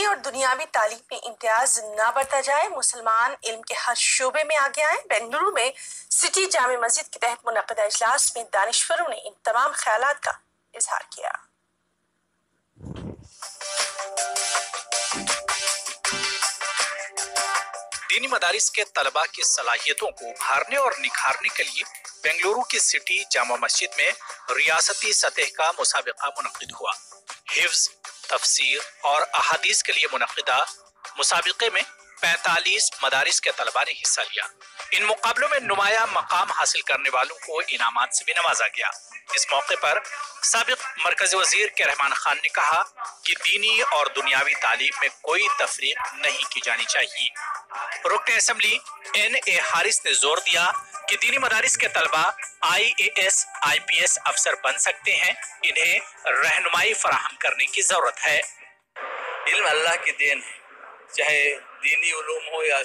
اور دنیاوی تعلیم میں امتیاز نہ برتا جائے، مسلمان علم کے ہر شعبے میں آگے آئیں۔ بنگلورو میں سٹی جامع مسجد کے تحت منعقدہ اجلاس میں دانشوروں نے ان تمام خیالات کا اظہار کیا۔ دینی مدارس کے طلباء کی صلاحیتوں کو ابھارنے اور نکھارنے کے لیے بنگلورو کی سٹی جامع مسجد میں ریاستی سطح کا مسابقہ منعقد ہوا۔ حفظ، تفسیر اور احادیث کے لیے منعقدہ مسابقے میں 45 مدارس کے طلباء نے حصہ لیا۔ ان مقابلوں میں نمایاں مقام حاصل کرنے والوں کو انعامات سے بھی نوازا گیا۔ اس موقع پر سابق مرکزی وزیر کے رحمان خان نے کہا کہ دینی اور دنیاوی تعلیم میں کوئی تفریق نہیں کی جانی چاہیے۔ رکن اسمبلی اے حارث نے زور دیا کہ دینی مدارس کے طلباء IAS IPS افسر بن سکتے ہیں، انہیں رہنمائی فراہم کرنے کی ضرورت ہے۔ علم اللہ کی دین ہے، چاہے دینی علوم ہو یا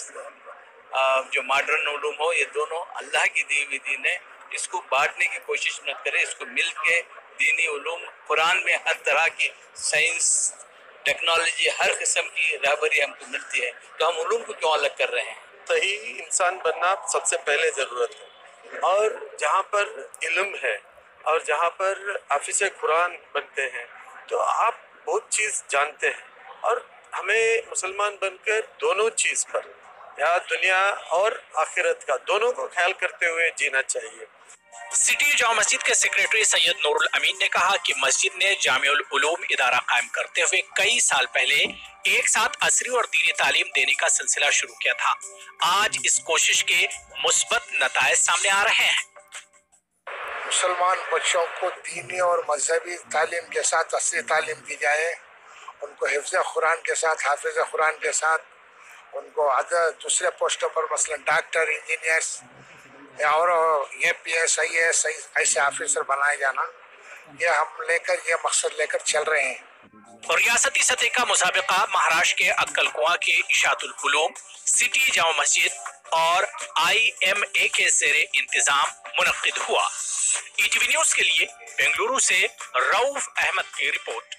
جو ماڈرن علوم ہو، یہ دونوں اللہ کی دی ہوئی دین ہے۔ اس کو بانٹنے کی کوشش مت کریں، اس کو مل کے دینی علوم، قرآن میں ہر طرح کی سائنس، ٹیکنالوجی، ہر قسم کی رہبری ہم کو ملتی ہے، تو ہم علوم کو کیوں الگ کر رہے ہیں؟ صحیح انسان بننا سب سے پہلے ضرورت ہے، اور جہاں پر علم ہے اور جہاں پر حافظ قرآن بنتے ہیں تو آپ بہت چیز جانتے ہیں، اور ہمیں مسلمان بن کر دونوں چیز پر، یا دنیا اور آخرت کا، دونوں کو خیال کرتے ہوئے جینا چاہیے۔ سٹی جامع مسجد کے سیکریٹری سید نور الامین نے کہا کہ مسجد نے جامع العلوم ادارہ قائم کرتے ہوئے کئی سال پہلے ایک ساتھ عصری اور دینی تعلیم دینے کا سلسلہ شروع کیا تھا۔ آج اس کوشش کے مثبت نتائج سامنے آ رہے ہیں۔ مسلمان بچوں کو دینی اور مذہبی تعلیم کے ساتھ عصری تعلیم دی جائے، ان کو حفظ قرآن کے ساتھ، حافظ قرآن کے ساتھ، ان کو دوسرے پوسٹوں پر مثلا ڈاکٹر، انجینئرس اور APS IAS ایسے آفیسر بنائے جانا، یہ ہم یہ مقصد لے کر چل رہے ہیں۔ ریاستی سطح کا مسابقہ مہاراشٹر کے اکل کنواں کے اشاعت العلوم، سٹی جامع مسجد اور IMA کے زیر انتظام منعقد ہوا۔ ETV نیوز کے لیے بنگلورو سے رؤف احمد کی رپورٹ۔